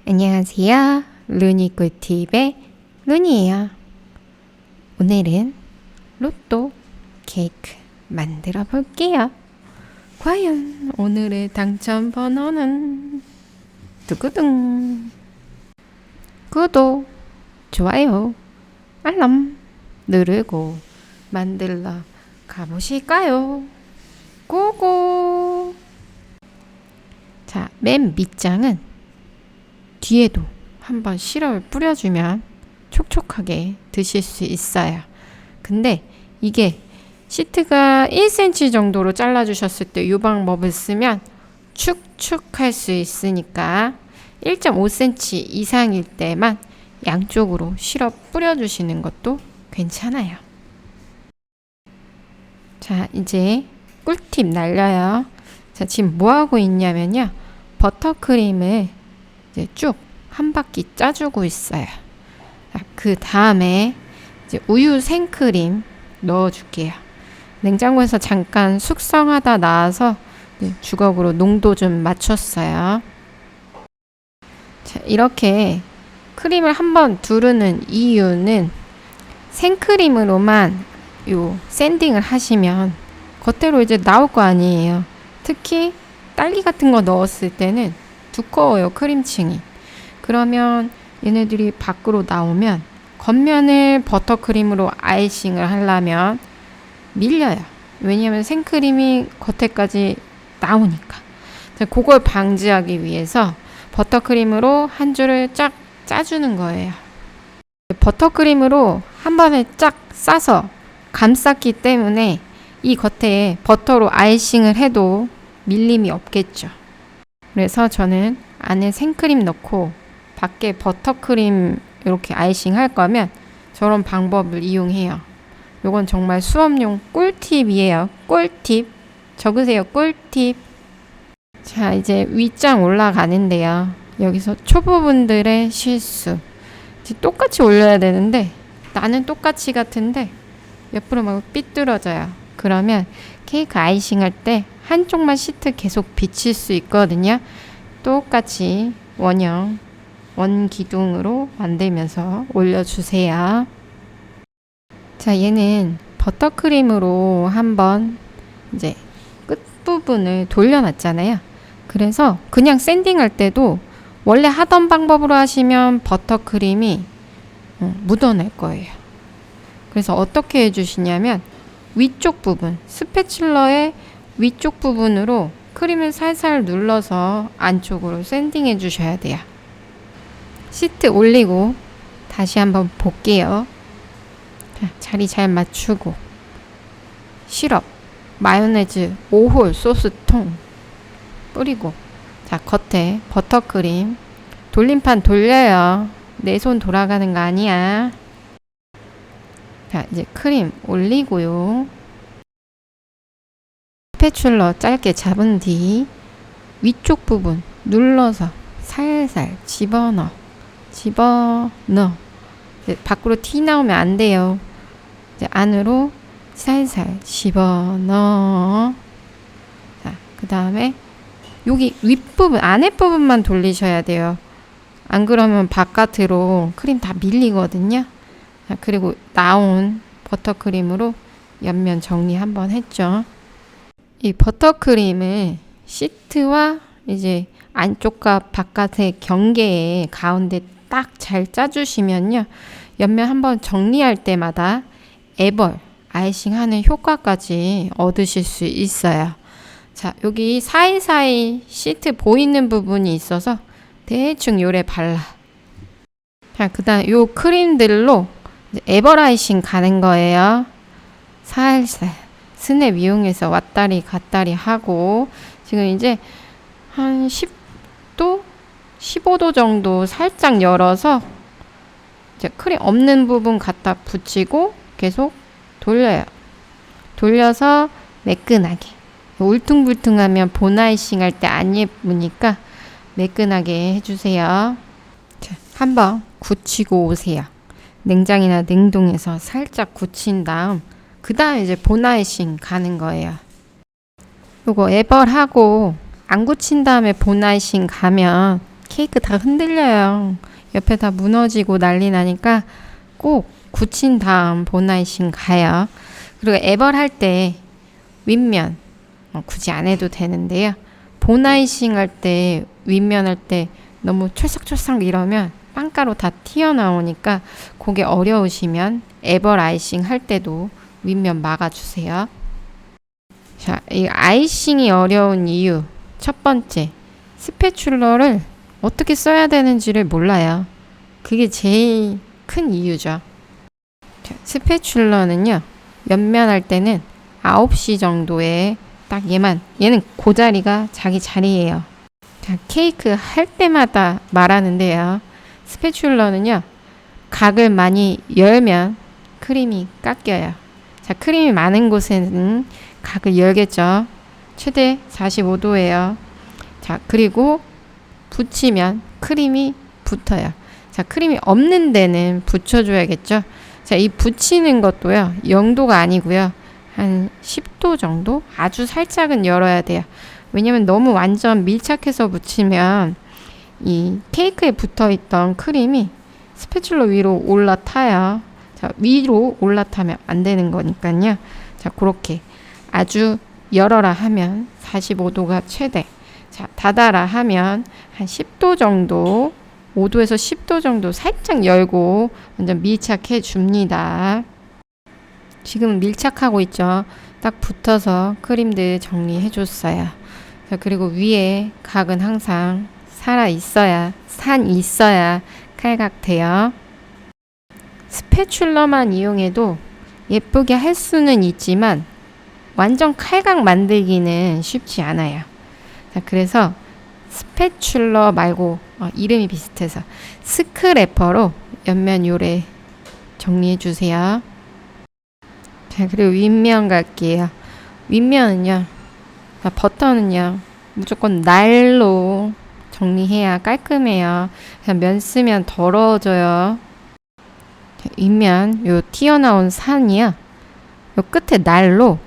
안녕하세요. 루니 꿀팁의 루니예요. 오늘은 로또 케이크 만들어 볼게요. 과연 오늘의 당첨 번호는 두구둥. 구독, 좋아요, 알람 누르고 만들러 가보실까요? 고고! 자, 맨 밑장은 뒤에도 한번 시럽을 뿌려주면 촉촉하게 드실 수 있어요. 근데 이게 시트가 1cm 정도로 잘라주셨을 때 이 방법을 쓰면 축축할 수 있으니까 1.5cm 이상일 때만 양쪽으로 시럽 뿌려주시는 것도 괜찮아요. 자, 이제 꿀팁 날려요. 자, 지금 뭐 하고 있냐면요. 버터크림을 이제 쭉 한 바퀴 짜주고 있어요. 그 다음에 이제 우유 생크림 넣어줄게요. 냉장고에서 잠깐 숙성하다 나와서 주걱으로 농도 좀 맞췄어요. 자, 이렇게 크림을 한번 두르는 이유는 생크림으로만 요 샌딩을 하시면 겉으로 이제 나올 거 아니에요. 특히 딸기 같은 거 넣었을 때는 두꺼워요, 크림층이. 그러면 얘네들이 밖으로 나오면 겉면을 버터크림으로 아이싱을 하려면 밀려요. 왜냐하면 생크림이 겉에까지 나오니까. 그걸 방지하기 위해서 버터크림으로 한 줄을 쫙 짜주는 거예요. 버터크림으로 한 번에 쫙 싸서 감쌌기 때문에 이 겉에 버터로 아이싱을 해도 밀림이 없겠죠. 그래서 저는 안에 생크림 넣고 밖에 버터크림 이렇게 아이싱 할 거면 저런 방법을 이용해요. 이건 정말 수업용 꿀팁이에요. 꿀팁. 적으세요. 꿀팁. 자, 이제 윗장 올라가는데요. 여기서 초보분들의 실수. 똑같이 올려야 되는데 나는 똑같이 같은데 옆으로 막 삐뚤어져요. 그러면 케이크 아이싱 할 때 한쪽만 시트 계속 비칠 수 있거든요. 똑같이 원형 원기둥으로 만들면서 올려주세요. 자, 얘는 버터크림으로 한번 이제 끝부분을 돌려놨잖아요. 그래서 그냥 샌딩할 때도 원래 하던 방법으로 하시면 버터크림이 묻어날 거예요. 그래서 어떻게 해주시냐면 위쪽 부분, 스패츌러의 위쪽 부분으로 크림을 살살 눌러서 안쪽으로 샌딩 해주셔야 돼요. 시트 올리고 다시 한번 볼게요. 자, 자리 잘 맞추고 시럽, 마요네즈 5홀 소스통 뿌리고 자, 겉에 버터크림 돌림판 돌려요. 내 손 돌아가는 거 아니야. 자, 이제 크림 올리고요. 스패츌러 짧게 잡은 뒤 위쪽 부분 눌러서 살살 집어넣어. 이제 밖으로 티 나오면 안 돼요. 이제 안으로 살살 집어넣어. 자, 그 다음에 여기 윗부분, 아랫부분만 돌리셔야 돼요. 안 그러면 바깥으로 크림 다 밀리거든요. 자, 그리고 나온 버터크림으로 옆면 정리 한번 했죠. 이 버터크림을 시트와 이제 안쪽과 바깥의 경계에 가운데 딱 잘 짜주시면요. 옆면 한번 정리할 때마다 애벌, 아이싱하는 효과까지 얻으실 수 있어요. 자, 여기 사이사이 시트 보이는 부분이 있어서 대충 요래 발라. 자, 그 다음 요 크림들로 애벌 아이싱 가는 거예요. 살살 스냅 이용해서 왔다리 갔다리 하고 지금 이제 한 10도, 15도 정도 살짝 열어서 이제 크림 없는 부분 갖다 붙이고 계속 돌려요. 돌려서 매끈하게. 울퉁불퉁하면 본 아이싱 할 때 안 예쁘니까 매끈하게 해주세요. 자, 한번 굳히고 오세요. 냉장이나 냉동에서 살짝 굳힌 다음 그 다음에 이제 본 아이싱 가는 거예요. 요거 애벌하고 안 굳힌 다음에 본 아이싱 가면 케이크 다 흔들려요. 옆에 다 무너지고 난리 나니까 꼭 굳힌 다음 본 아이싱 가요. 그리고 애벌 할 때 윗면 굳이 안 해도 되는데요. 본 아이싱 할 때 윗면 할 때 너무 촐싹촐싹 이러면 빵가루 다 튀어나오니까 그게 어려우시면 애벌 아이싱 할 때도 윗면 막아주세요. 자, 이 아이싱이 어려운 이유 첫 번째, 스패츌러를 어떻게 써야 되는지를 몰라요. 그게 제일 큰 이유죠. 자, 스패츌러는요, 옆면 할 때는 9시 정도에 딱 얘는 그 자리가 자기 자리예요. 자, 케이크 할 때마다 말하는데요. 스패츌러는요, 각을 많이 열면 크림이 깎여요. 자, 크림이 많은 곳에는 각을 열겠죠. 최대 45도예요. 자, 그리고 붙이면 크림이 붙어요. 자, 크림이 없는 데는 붙여줘야겠죠. 자, 이 붙이는 것도요, 0도가 아니고요, 한 10도 정도? 아주 살짝은 열어야 돼요. 왜냐면 너무 완전 밀착해서 붙이면 이 케이크에 붙어있던 크림이 스패츌러 위로 올라타요. 자, 위로 올라타면 안 되는 거니까요. 자, 그렇게 아주 열어라 하면 45도가 최대. 자, 닫아라 하면 한 10도 정도, 5도에서 10도 정도 살짝 열고 완전 밀착해 줍니다. 지금 밀착하고 있죠. 딱 붙어서 크림들 정리해 줬어요. 자, 그리고 위에 각은 항상 살아 있어야, 산 있어야 칼각 돼요. 스패츌러만 이용해도 예쁘게 할 수는 있지만 완전 칼각 만들기는 쉽지 않아요. 자, 그래서 스패츌러 말고 이름이 비슷해서 스크래퍼로 옆면 요래 정리해 주세요. 자, 그리고 윗면 갈게요. 윗면은요, 버터는요, 무조건 날로 정리해야 깔끔해요. 그냥 면 쓰면 더러워져요. 자, 윗면 요 튀어나온 산이요, 요 끝에 날로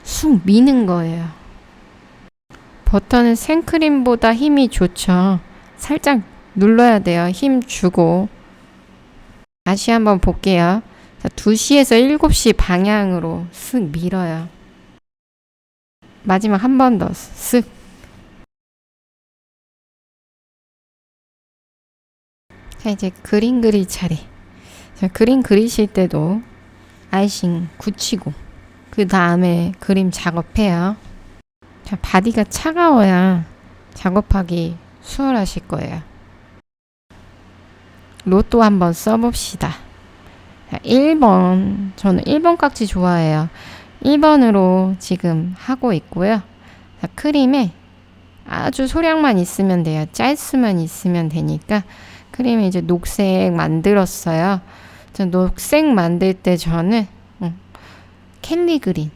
쑥 미는 거예요. 버터는 생크림보다 힘이 좋죠. 살짝 눌러야 돼요. 힘 주고. 다시 한번 볼게요. 자, 2시에서 7시 방향으로 쓱 밀어요. 마지막 한 번 더 쓱. 자, 이제 그림 그릴 차례. 자, 그림 그리실 때도 아이싱 굳히고 그 다음에 그림 작업해요. 자, 바디가 차가워야 작업하기 수월하실 거예요. 로또 한번 써봅시다. 자, 1번. 저는 1번 깍지 좋아해요. 1번으로 지금 하고 있고요. 자, 크림에 아주 소량만 있으면 돼요. 짤수만 있으면 되니까. 크림에 이제 녹색 만들었어요. 녹색 만들 때 저는 켈리 그린,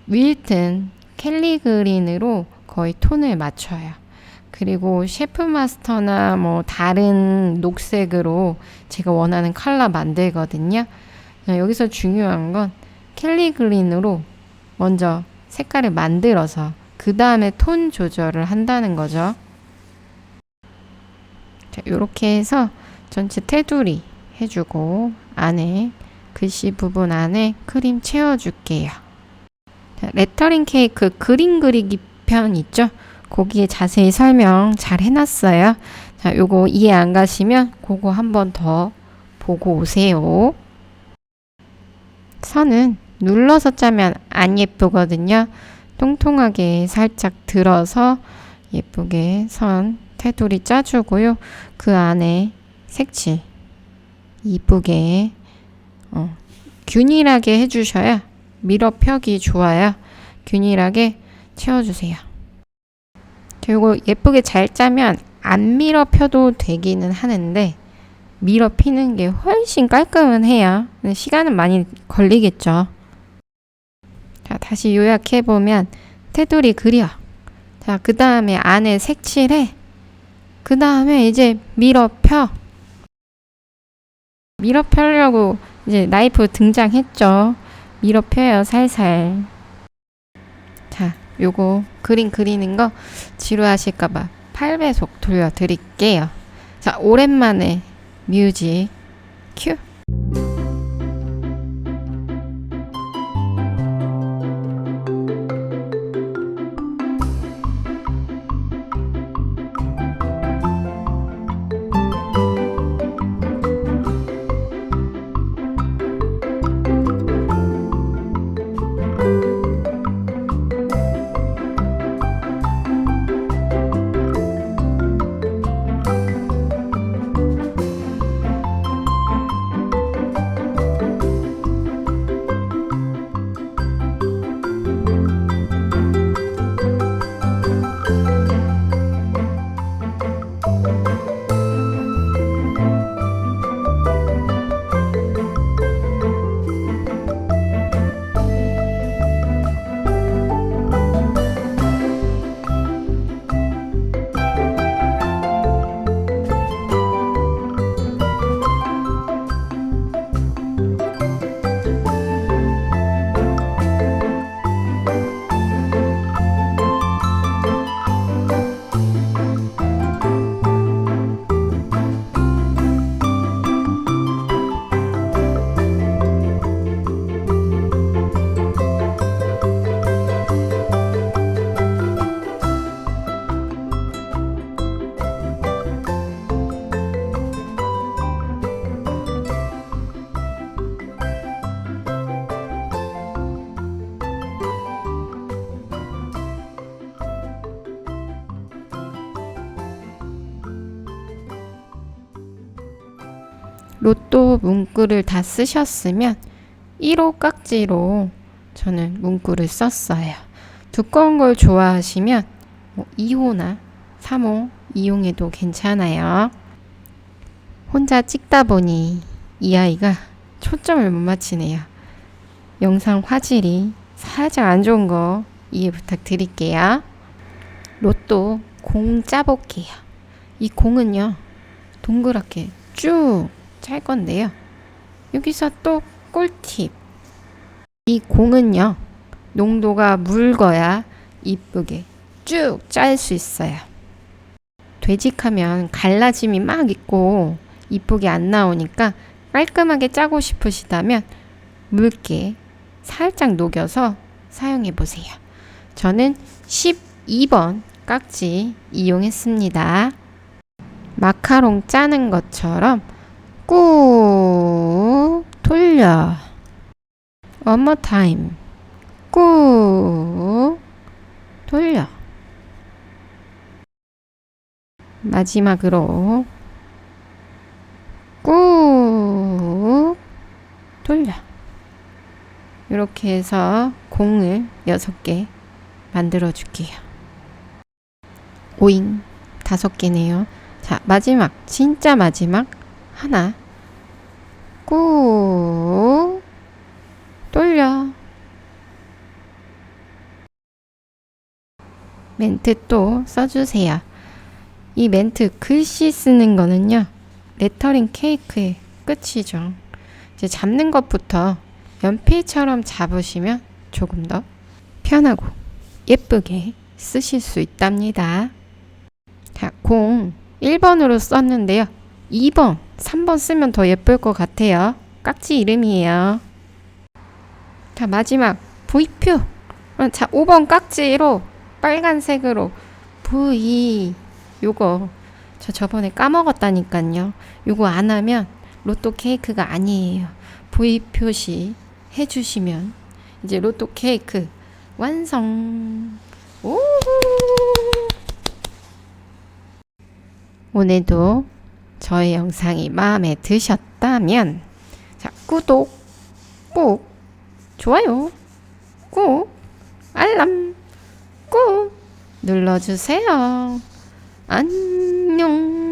윌튼 켈리 그린으로 거의 톤을 맞춰요. 그리고 셰프 마스터나 뭐 다른 녹색으로 제가 원하는 컬러 만들거든요. 여기서 중요한 건 켈리 그린으로 먼저 색깔을 만들어서 그 다음에 톤 조절을 한다는 거죠. 자, 이렇게 해서 전체 테두리 해주고 안에 글씨 부분 안에 크림 채워줄게요. 자, 레터링 케이크 그림 그리기 편 있죠? 거기에 자세히 설명 잘 해놨어요. 자, 요거 이해 안 가시면 그거 한 번 더 보고 오세요. 선은 눌러서 짜면 안 예쁘거든요. 통통하게 살짝 들어서 예쁘게 선 테두리 짜주고요. 그 안에 색칠 이쁘게 균일하게 해주셔야 밀어 펴기 좋아요. 균일하게 채워주세요. 이거 예쁘게 잘 짜면 안 밀어 펴도 되기는 하는데 밀어 피는 게 훨씬 깔끔은 해요. 시간은 많이 걸리겠죠. 자, 다시 요약해보면 테두리 그려. 자, 그 다음에 안에 색칠해. 그 다음에 이제 밀어 펴. 밀어 펴려고 이제 나이프 등장했죠. 밀어 펴요, 살살. 자, 요거 그림 그리는 거 지루하실까봐 8배속 돌려드릴게요. 자, 오랜만에 뮤직 큐. 로또 문구를 다 쓰셨으면 1호 깍지로 저는 문구를 썼어요. 두꺼운 걸 좋아하시면 2호나 3호 이용해도 괜찮아요. 혼자 찍다 보니 이 아이가 초점을 못 맞추네요. 영상 화질이 살짝 안 좋은 거 이해 부탁드릴게요. 로또 공 짜볼게요. 이 공은요, 동그랗게 쭉 짤 건데요. 여기서 또 꿀팁. 이 공은요, 농도가 묽어야 이쁘게 쭉 짤 수 있어요. 되직하면 갈라짐이 막 있고 이쁘게 안 나오니까 깔끔하게 짜고 싶으시다면 묽게 살짝 녹여서 사용해 보세요. 저는 12번 깍지 이용했습니다. 마카롱 짜는 것처럼 꾹 돌려. One more time. 꾹 돌려. 마지막으로 꾹 돌려. 이렇게 해서 공을 6개 만들어 줄게요. 오잉, 5개네요. 자, 마지막, 진짜 마지막 하나 꾹 돌려. 멘트 또 써주세요. 이 멘트 글씨 쓰는 거는요, 레터링 케이크의 끝이죠. 이제 잡는 것부터 연필처럼 잡으시면 조금 더 편하고 예쁘게 쓰실 수 있답니다. 자, 공 1번으로 썼는데요. 2번, 3번 쓰면 더 예쁠 것 같아요. 깍지 이름이에요. 자, 마지막 V표. 자, 5번 깍지로 빨간색으로 V. 요거 저 저번에 까먹었다니까요. 요거 안 하면 로또 케이크가 아니에요. V 표시 해주시면 이제 로또 케이크 완성. 오! 오늘도 저의 영상이 마음에 드셨다면, 자, 구독 꾹, 좋아요 꾹, 알람 꾹 눌러주세요. 안녕.